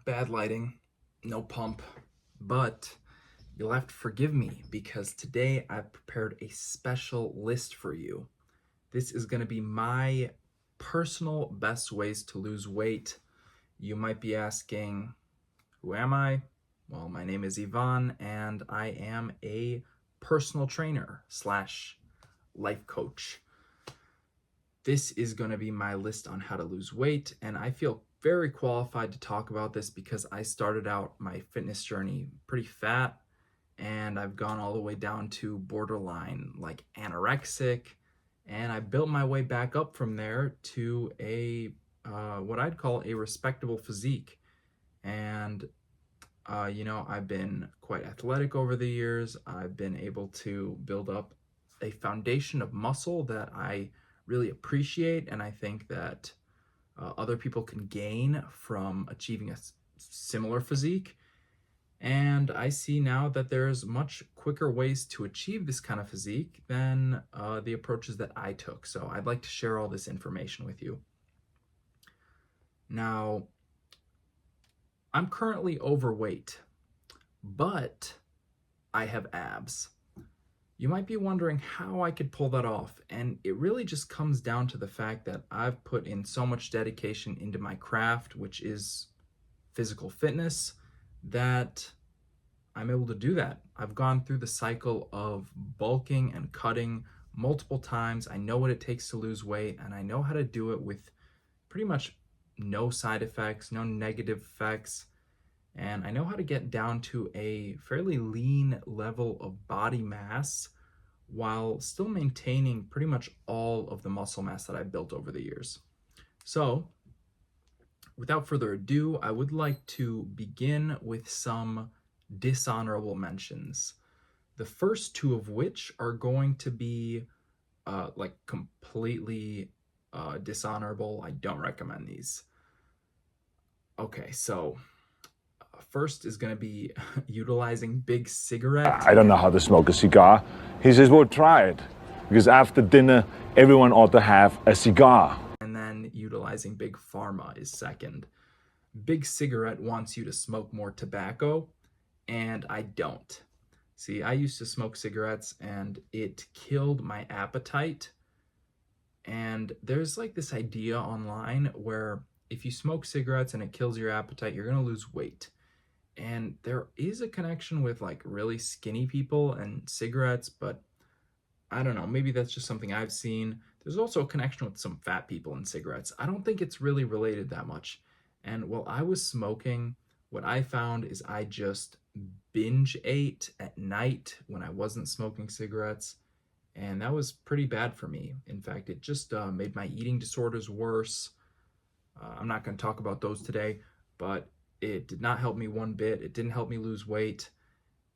bad lighting, no pump, but you'll have to forgive me because today I've prepared a special list for you. This is going to be my personal best ways to lose weight. You might be asking, who am I? Well, my name is Ivan and I am a personal trainer slash life coach. This is going to be my list on how to lose weight, and I feel very qualified to talk about this because I started out my fitness journey pretty fat, and I've gone all the way down to borderline like anorexic, and I built my way back up from there to a what I'd call a respectable physique. And I've been quite athletic over the years. I've been able to build up a foundation of muscle that I really appreciate, and I think that other people can gain from achieving a similar physique. And I see now that there's much quicker ways to achieve this kind of physique than the approaches that I took. So I'd like to share all this information with you. Now, I'm currently overweight, but I have abs. You might be wondering how I could pull that off, and it really just comes down to the fact that I've put in so much dedication into my craft, which is physical fitness, that I'm able to do that. I've gone through the cycle of bulking and cutting multiple times. I know what it takes to lose weight, and I know how to do it with pretty much no side effects, no negative effects. And I know how to get down to a fairly lean level of body mass while still maintaining pretty much all of the muscle mass that I've built over the years. So, without further ado, I would like to begin with some dishonorable mentions. The first two of which are going to be completely dishonorable. I don't recommend these. Okay, so first is going to be utilizing big cigarettes. I don't know how to smoke a cigar. He says, well, try it. Because after dinner, everyone ought to have a cigar. And then utilizing big pharma is second. Big cigarette wants you to smoke more tobacco, and I don't. See, I used to smoke cigarettes and it killed my appetite. And there's like this idea online where if you smoke cigarettes and it kills your appetite, you're going to lose weight. And there is a connection with like really skinny people and cigarettes, but I don't know, maybe that's just something I've seen. There's also a connection with some fat people and cigarettes. I don't think it's really related that much. And while I was smoking, what I found is I just binge ate at night when I wasn't smoking cigarettes. And that was pretty bad for me. In fact, it just made my eating disorders worse. I'm not going to talk about those today, but it did not help me one bit. It didn't help me lose weight.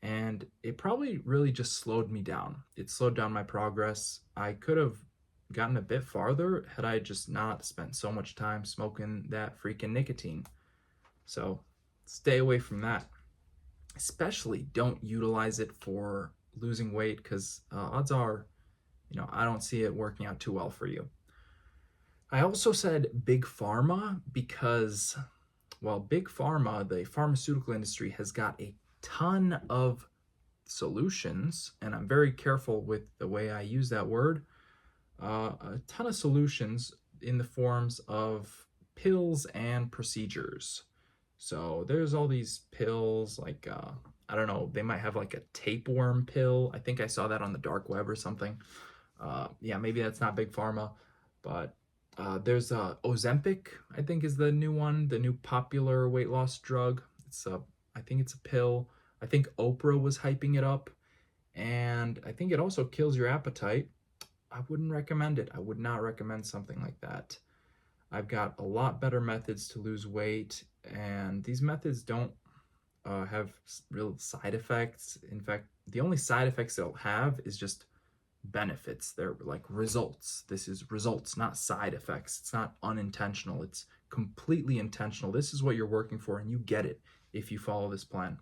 And it probably really just slowed me down. It slowed down my progress. I could have gotten a bit farther had I just not spent so much time smoking that freaking nicotine. So stay away from that. Especially don't utilize it for losing weight because odds are, I don't see it working out too well for you. I also said big pharma because, well, big pharma, the pharmaceutical industry, has got a ton of solutions, and I'm very careful with the way I use that word, a ton of solutions in the forms of pills and procedures. So there's all these pills like, I don't know, they might have like a tapeworm pill. I think I saw that on the dark web or something. Yeah, maybe that's not big pharma, but there's Ozempic, I think is the new one, the new popular weight loss drug. I think it's a pill. I think Oprah was hyping it up, and I think it also kills your appetite. I wouldn't recommend it. I would not recommend something like that. I've got a lot better methods to lose weight, and these methods don't have real side effects. In fact, the only side effects they'll have is just benefits. They're like results. This is results, not side effects. It's not unintentional. It's completely intentional. This is what you're working for, and you get it if you follow this plan.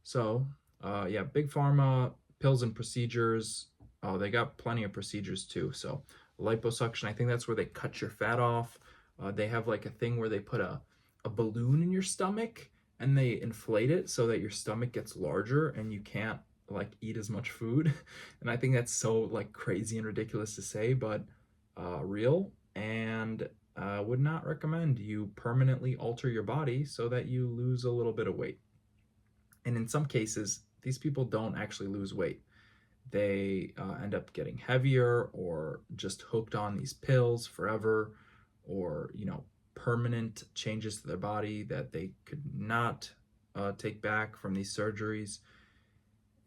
So, yeah, big pharma, pills and procedures. Oh, they got plenty of procedures too. So liposuction, I think that's where they cut your fat off. They have like a thing where they put a a balloon in your stomach and they inflate it so that your stomach gets larger and you can't like eat as much food. And I think that's so like crazy and ridiculous to say, but real. And would not recommend you permanently alter your body so that you lose a little bit of weight. And in some cases, these people don't actually lose weight. They end up getting heavier or just hooked on these pills forever, or, permanent changes to their body that they could not take back from these surgeries.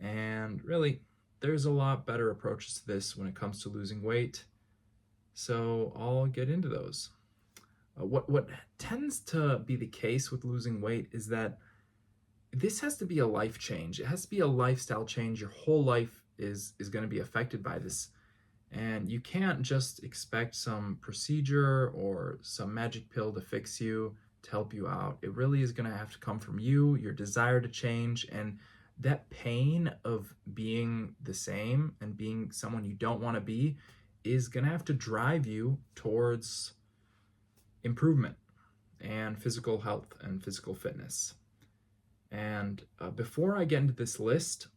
And really, there's a lot better approaches to this when it comes to losing weight. So I'll get into those. What tends to be the case with losing weight is that this has to be a life change. It has to be a lifestyle change. Your whole life is going to be affected by this. And you can't just expect some procedure or some magic pill to fix you, to help you out. It really is going to have to come from you, your desire to change, and that pain of being the same and being someone you don't want to be is going to have to drive you towards improvement and physical health and physical fitness. And before I get into this list,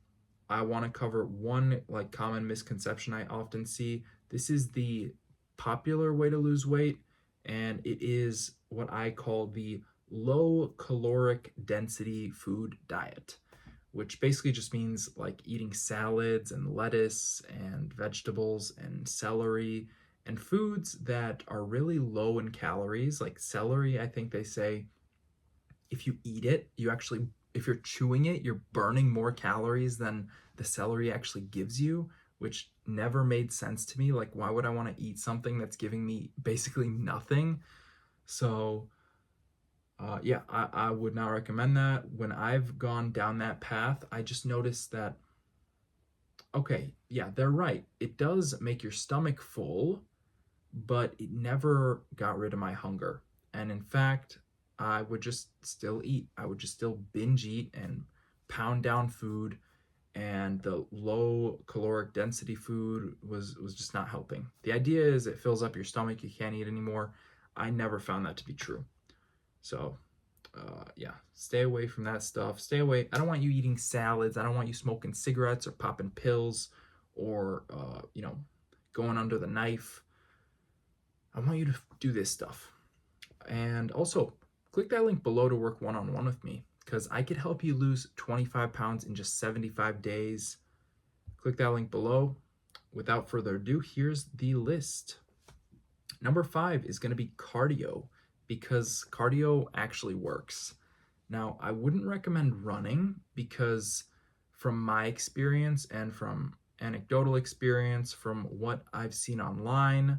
I want to cover one like common misconception I often see. This is the popular way to lose weight, and it is what I call the low caloric density food diet, which basically just means like eating salads and lettuce and vegetables and celery and foods that are really low in calories. Like celery, I think they say if you eat it, if you're chewing it, you're burning more calories than the celery actually gives you, which never made sense to me. Like, why would I want to eat something that's giving me basically nothing? So I would not recommend that. When I've gone down that path, I just noticed that, okay, yeah, they're right. It does make your stomach full, but it never got rid of my hunger. And in fact, I would just still eat. I would just still binge eat and pound down food. And the low caloric density food was just not helping. The idea is it fills up your stomach, you can't eat anymore. I never found that to be true. So stay away from that stuff. Stay away. I don't want you eating salads. I don't want you smoking cigarettes or popping pills or, going under the knife. I want you to do this stuff. And also, click that link below to work one-on-one with me, because I could help you lose 25 pounds in just 75 days. Click that link below. Without further ado, here's the list. Number 5 is going to be cardio, because cardio actually works. Now, I wouldn't recommend running because from my experience and from anecdotal experience, from what I've seen online,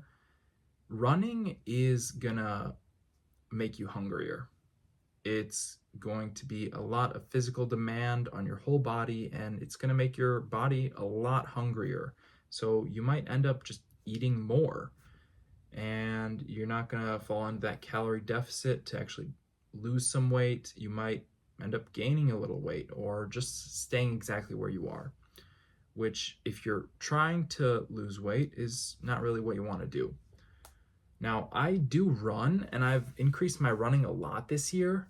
running is gonna make you hungrier. It's going to be a lot of physical demand on your whole body, and it's going to make your body a lot hungrier. So you might end up just eating more, and you're not going to fall into that calorie deficit to actually lose some weight. You might end up gaining a little weight or just staying exactly where you are, which, if you're trying to lose weight, is not really what you want to do. Now, I do run, and I've increased my running a lot this year,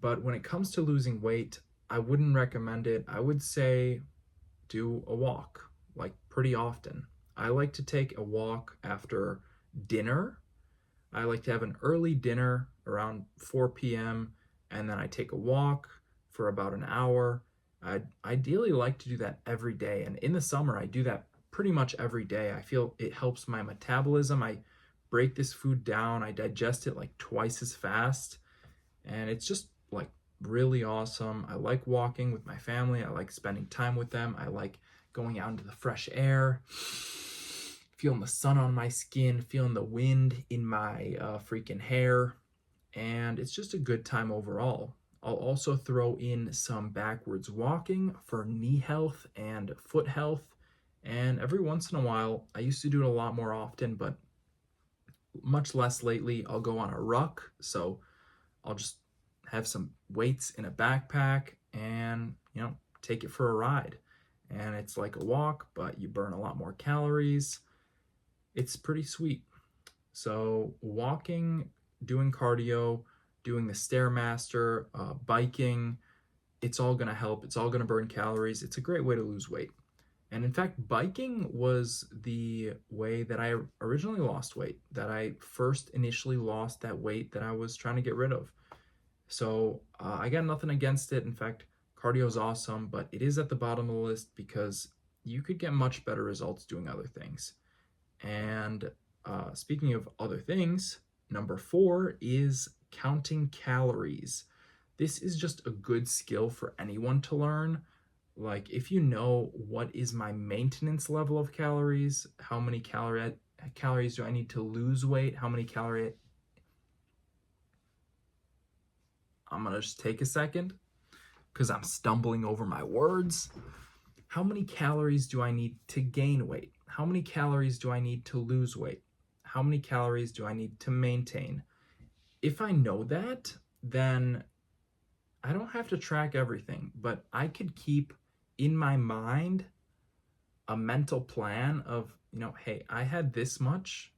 but when it comes to losing weight, I wouldn't recommend it. I would say do a walk, like pretty often. I like to take a walk after dinner. I like to have an early dinner around 4 p.m., and then I take a walk for about an hour. I'd ideally like to do that every day, and in the summer, I do that pretty much every day. I feel it helps my metabolism. I break this food down, I digest it like twice as fast, and it's just like really awesome. I like walking with my family. I like spending time with them. I like going out into the fresh air, feeling the sun on my skin, feeling the wind in my freaking hair, and it's just a good time overall. I'll also throw in some backwards walking for knee health and foot health, and every once in a while, I used to do it a lot more often, but much less lately, I'll go on a ruck. So I'll just have some weights in a backpack and, take it for a ride. And it's like a walk, but you burn a lot more calories. It's pretty sweet. So walking, doing cardio, doing the Stairmaster, biking. It's all going to help. It's all going to burn calories. It's a great way to lose weight. And in fact, biking was the way that I originally lost weight, that I first initially lost that weight that I was trying to get rid of. So I got nothing against it. In fact, cardio is awesome, but it is at the bottom of the list because you could get much better results doing other things. And speaking of other things, number 4 is counting calories. This is just a good skill for anyone to learn. Like, if you know what is my maintenance level of calories, how many calories do I need to lose weight, how many calories... I'm going to just take a second because I'm stumbling over my words. How many calories do I need to gain weight? How many calories do I need to lose weight? How many calories do I need to maintain? If I know that, then I don't have to track everything, but I could keep in my mind a mental plan of, hey, I had this much,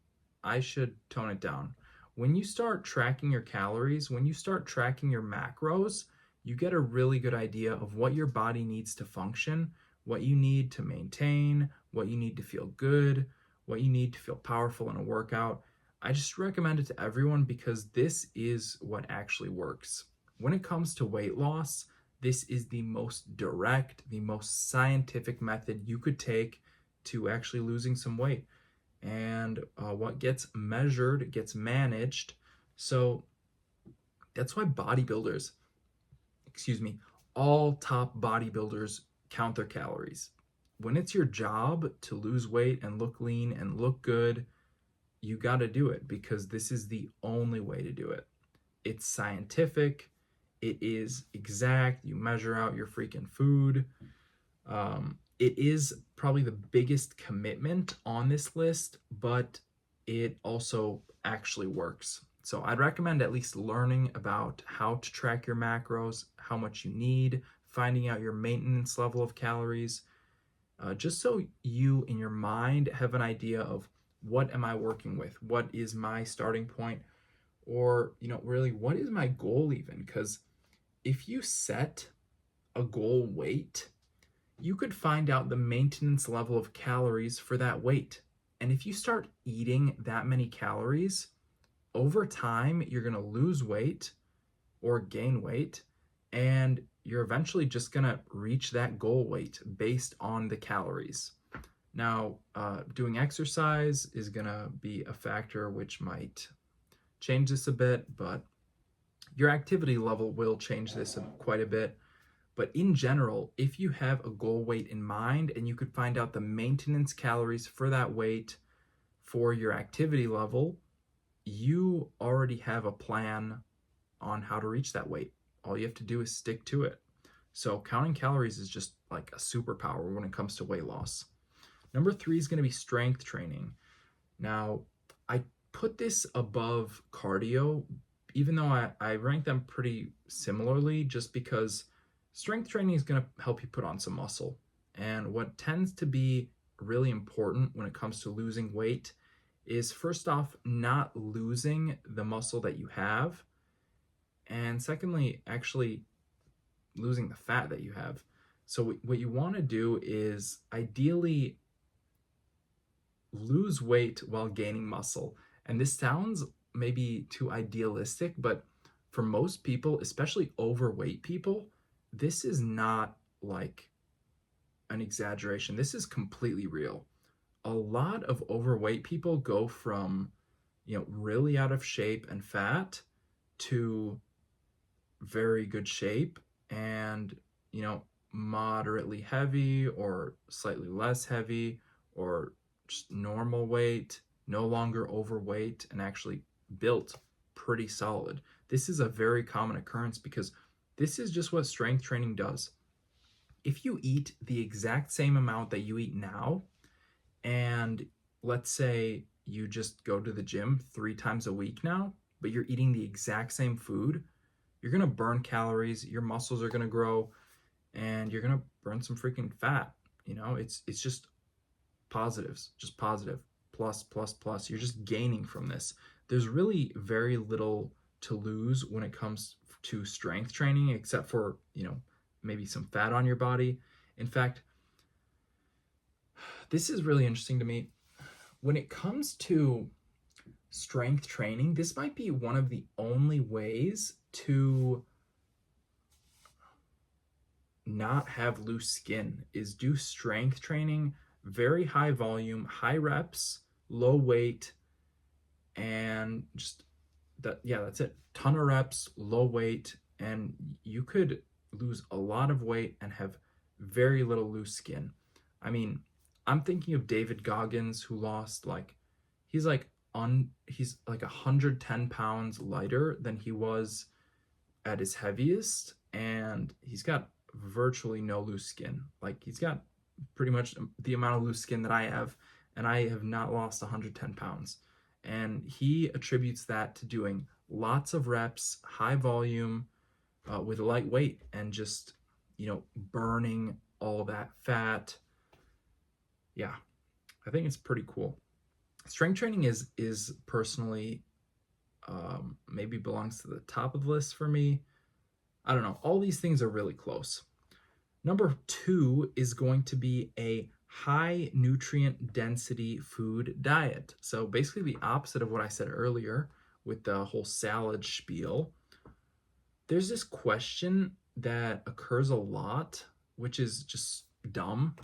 I should tone it down. When you start tracking your calories, when you start tracking your macros, you get a really good idea of what your body needs to function, what you need to maintain, what you need to feel good, what you need to feel powerful in a workout. I just recommend it to everyone because this is what actually works. When it comes to weight loss, this is the most direct, the most scientific method you could take to actually losing some weight. And what gets measured gets managed. So that's why all top bodybuilders count their calories. When it's your job to lose weight and look lean and look good, you got to do it because this is the only way to do it. It's scientific. It is exact. You measure out your freaking food. It is probably the biggest commitment on this list, but it also actually works. So I'd recommend at least learning about how to track your macros, how much you need, finding out your maintenance level of calories, just so you in your mind have an idea of what am I working with? What is my starting point? Or, really, what is my goal even? Because if you set a goal weight, you could find out the maintenance level of calories for that weight. And if you start eating that many calories, over time, you're going to lose weight or gain weight, and you're eventually just going to reach that goal weight based on the calories. Now, doing exercise is going to be a factor which might change this a bit, but your activity level will change this quite a bit. But in general, if you have a goal weight in mind and you could find out the maintenance calories for that weight for your activity level, you already have a plan on how to reach that weight. All you have to do is stick to it. So counting calories is just like a superpower when it comes to weight loss. Number 3 is going to be strength training. Now, I put this above cardio, even though I rank them pretty similarly, just because strength training is going to help you put on some muscle. And what tends to be really important when it comes to losing weight is, first off, not losing the muscle that you have. And secondly, actually losing the fat that you have. So what you want to do is ideally lose weight while gaining muscle. And this sounds maybe too idealistic, but for most people, especially overweight people, this is not like an exaggeration. This is completely real. A lot of overweight people go from, really out of shape and fat to very good shape and, moderately heavy or slightly less heavy or just normal weight, no longer overweight, and actually built pretty solid. This is a very common occurrence because this is just what strength training does. If you eat the exact same amount that you eat now, and let's say you just go to the gym 3 times a week now, but you're eating the exact same food, you're going to burn calories, your muscles are going to grow, and you're going to burn some freaking fat. It's just positives, just positive, plus. You're just gaining from this. There's really very little to lose when it comes to strength training, except for, maybe some fat on your body. In fact, this is really interesting to me. When it comes to strength training, this might be one of the only ways to not have loose skin, is do strength training, very high volume, high reps, low weight, and just that's it. Ton of reps, low weight, and you could lose a lot of weight and have very little loose skin. I mean, I'm thinking of David Goggins, who lost he's like 110 pounds lighter than he was at his heaviest, and he's got virtually no loose skin. Like, he's got pretty much the amount of loose skin that I have, and I have not lost 110 pounds. And he attributes that to doing lots of reps, high volume, with a light weight, and just, burning all that fat. Yeah, I think it's pretty cool. Strength training is personally, maybe belongs to the top of the list for me. I don't know. All these things are really close. Number 2 is going to be a high nutrient density food diet. So basically the opposite of what I said earlier with the whole salad spiel. There's this question that occurs a lot, which is just dumb.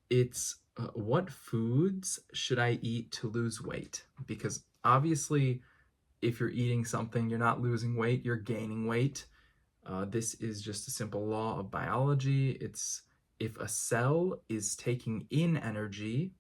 It's what foods should I eat to lose weight? Because obviously, if you're eating something, you're not losing weight, you're gaining weight. This is just a simple law of biology. It's if a cell is taking in energy,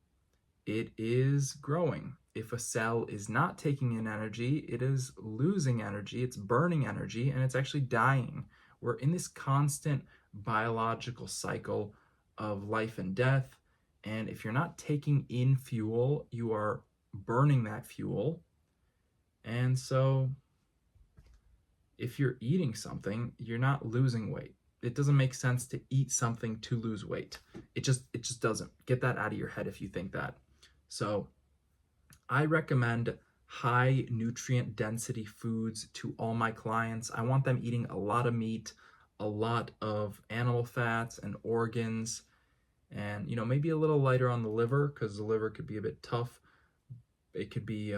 it is growing. If a cell is not taking in energy, it is losing energy, it's burning energy, and it's actually dying. We're in this constant biological cycle of life and death. And if you're not taking in fuel, you are burning that fuel. And so if you're eating something, you're not losing weight. It doesn't make sense to eat something to lose weight. It just doesn't. Get that out of your head if you think that. So I recommend high nutrient density foods to all my clients. I want them eating a lot of meat, a lot of animal fats and organs, and maybe a little lighter on the liver, because the liver could be a bit tough. It could be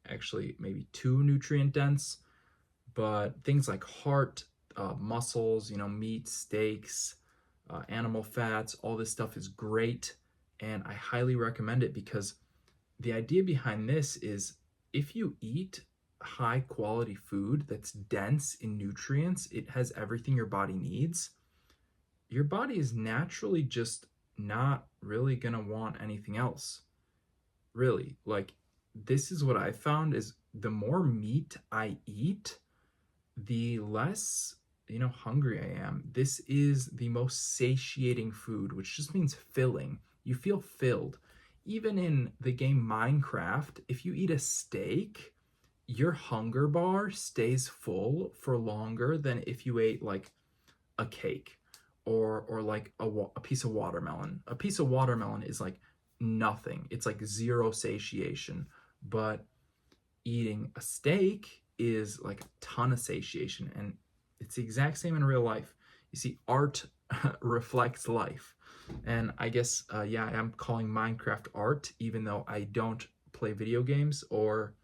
actually maybe too nutrient dense, but things like heart, muscles, meat, steaks, animal fats, all this stuff is great, and I highly recommend it, because the idea behind this is if you eat high quality food that's dense in nutrients, it has everything your body needs, your body is naturally just not really gonna want anything else. Really, this is what I found is the more meat I eat, the less, hungry I am. This is the most satiating food, which just means filling. You feel filled. Even in the game Minecraft, if you eat a steak, your hunger bar stays full for longer than if you ate a cake or a piece of watermelon. A piece of watermelon is nothing. It's zero satiation. But eating a steak is a ton of satiation, and it's the exact same in real life. You see, art reflects life. And I guess, I am calling Minecraft art, even though I don't play video games or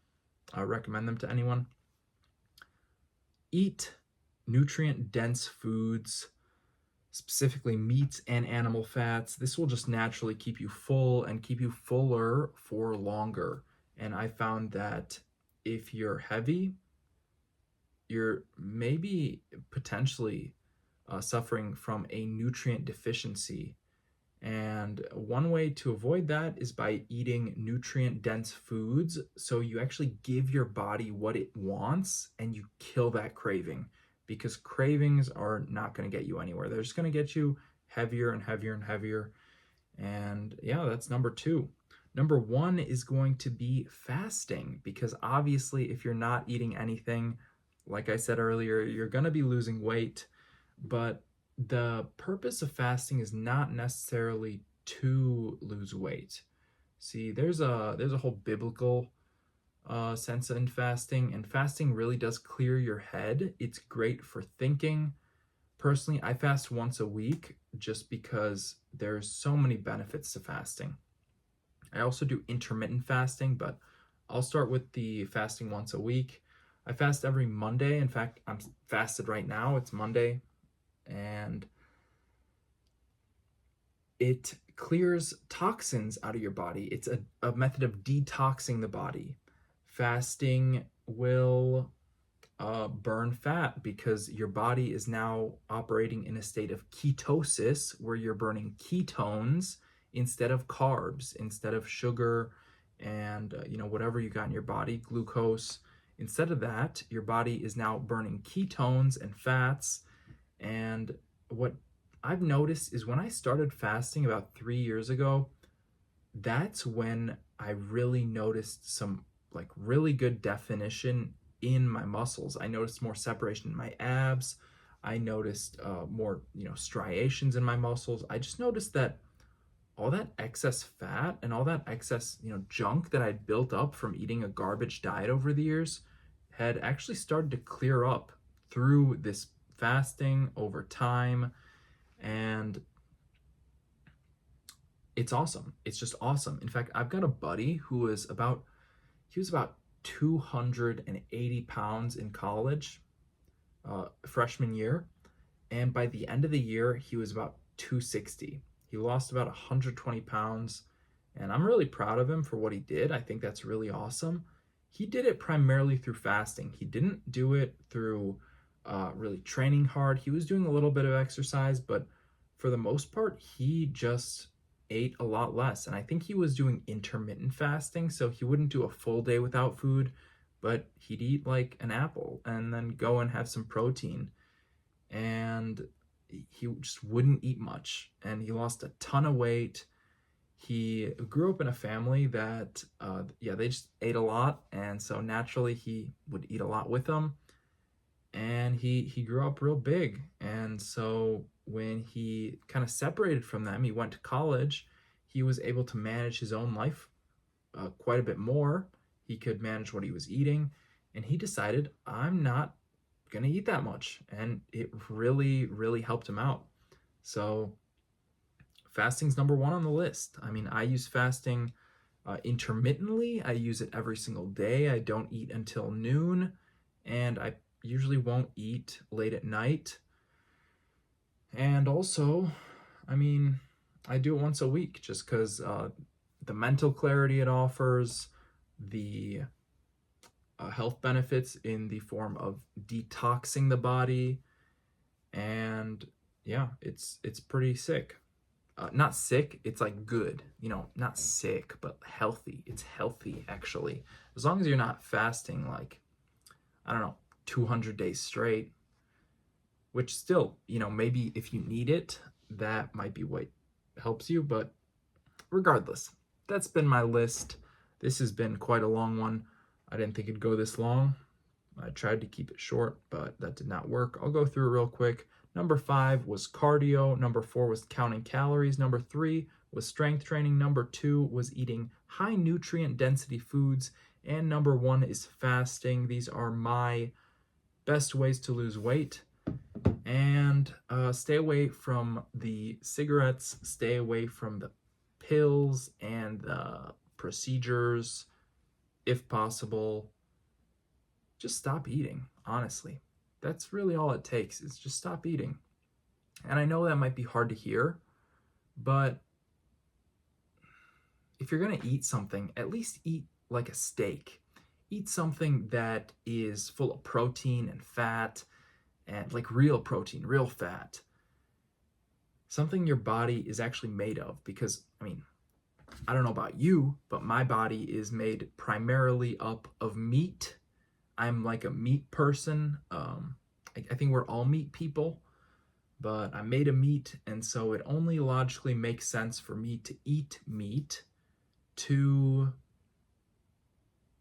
recommend them to anyone. Eat nutrient-dense foods, specifically meats and animal fats. This will just naturally keep you full and keep you fuller for longer. And I found that if you're heavy, you're maybe potentially suffering from a nutrient deficiency. And one way to avoid that is by eating nutrient-dense foods, so you actually give your body what it wants and you kill that craving, because cravings are not going to get you anywhere. They're just going to get you heavier and heavier and heavier. And that's number 2. Number 1 is going to be fasting, because obviously if you're not eating anything, like I said earlier, you're going to be losing weight. But the purpose of fasting is not necessarily to lose weight. See, there's a whole biblical sense in fasting, and fasting really does clear your head. It's great for thinking. Personally, I fast once a week just because there's so many benefits to fasting. I also do intermittent fasting, but I'll start with the fasting once a week. I fast every Monday. In fact, I'm fasted right now. It's Monday, and it clears toxins out of your body. It's a method of detoxing the body. Fasting will burn fat because your body is now operating in a state of ketosis where you're burning ketones instead of carbs, instead of sugar and whatever you got in your body, glucose. Instead of that, your body is now burning ketones and fats. And what I've noticed is when I started fasting about 3 years ago, that's when I really noticed some like really good definition in my muscles. I noticed more separation in my abs. I noticed more, striations in my muscles. I just noticed that all that excess fat and all that excess, junk that I'd built up from eating a garbage diet over the years had actually started to clear up through this fasting over time. And it's awesome. It's just awesome. In fact, I've got a buddy who was about 280 pounds in college, freshman year. And by the end of the year, he was about 260. He lost about 120 pounds. And I'm really proud of him for what he did. I think that's really awesome. He did it primarily through fasting. He didn't do it through really training hard. He was doing a little bit of exercise, but for the most part, he just ate a lot less. And I think he was doing intermittent fasting, so he wouldn't do a full day without food, but he'd eat like an apple and then go and have some protein. And he just wouldn't eat much. And he lost a ton of weight. He grew up in a family that, they just ate a lot. And so naturally he would eat a lot with them. And he grew up real big. And so when he kind of separated from them, he went to college, he was able to manage his own life quite a bit more. He could manage what he was eating, and he decided, I'm not going to eat that much. And it really, really helped him out. So fasting's number one on the list. I mean, I use fasting intermittently. I use it every single day. I don't eat until noon, and I usually won't eat late at night. And also, I mean, I do it once a week just because the mental clarity it offers, the health benefits in the form of detoxing the body, and yeah, it's pretty sick. Not sick, it's like good, not sick, but healthy. It's healthy, actually. As long as you're not fasting like, I don't know, 200 days straight, which still, maybe if you need it, that might be what helps you. But regardless, that's been my list. This has been quite a long one. I didn't think it'd go this long. I tried to keep it short, but that did not work. I'll go through it real quick. Number 5 was cardio. Number 4 was counting calories. Number 3 was strength training. Number 2 was eating high nutrient density foods. And number 1 is fasting. These are my best ways to lose weight. And stay away from the cigarettes, stay away from the pills and the procedures, if possible. Just stop eating, honestly. That's really all it takes, is just stop eating. And I know that might be hard to hear, but if you're going to eat something, at least eat like a steak. Eat something that is full of protein and fat, and like real protein, real fat. Something your body is actually made of, because, I mean, I don't know about you, but my body is made primarily up of meat. I'm like a meat person. I think we're all meat people, but I'm made of meat, and so it only logically makes sense for me to eat meat to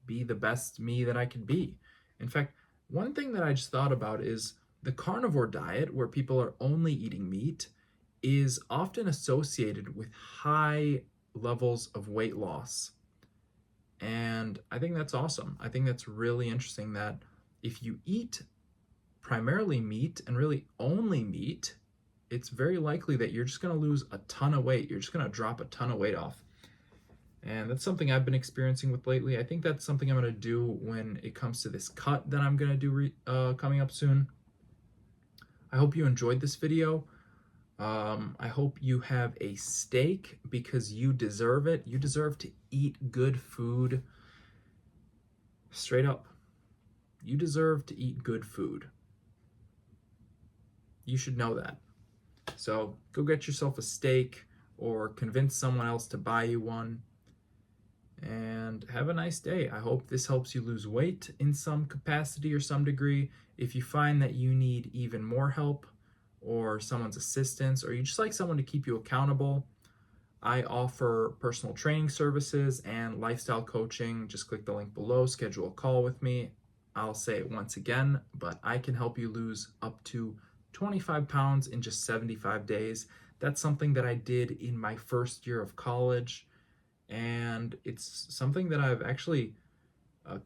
be the best me that I can be. In fact, one thing that I just thought about is the carnivore diet, where people are only eating meat, is often associated with high levels of weight loss. And I think that's awesome. I think that's really interesting that if you eat primarily meat and really only meat, it's very likely that you're just going to lose a ton of weight. You're just going to drop a ton of weight off. And that's something I've been experiencing with lately. I think that's something I'm going to do when it comes to this cut that I'm going to do coming up soon. I hope you enjoyed this video. I hope you have a steak because you deserve it. You deserve to eat good food. Straight up. You deserve to eat good food. You should know that. So go get yourself a steak or convince someone else to buy you one. And have a nice day. I hope this helps you lose weight in some capacity or some degree. If you find that you need even more help or someone's assistance, or you just like someone to keep you accountable, I offer personal training services and lifestyle coaching. Just click the link below, schedule a call with me. I'll say it once again, but I can help you lose up to 25 pounds in just 75 days. That's something that I did in my first year of college, and it's something that I've actually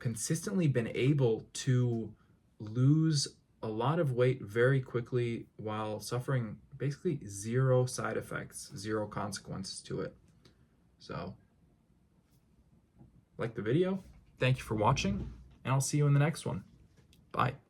consistently been able to lose a lot of weight very quickly while suffering basically zero side effects, zero consequences to it. So, like the video, thank you for watching, and I'll see you in the next one. Bye.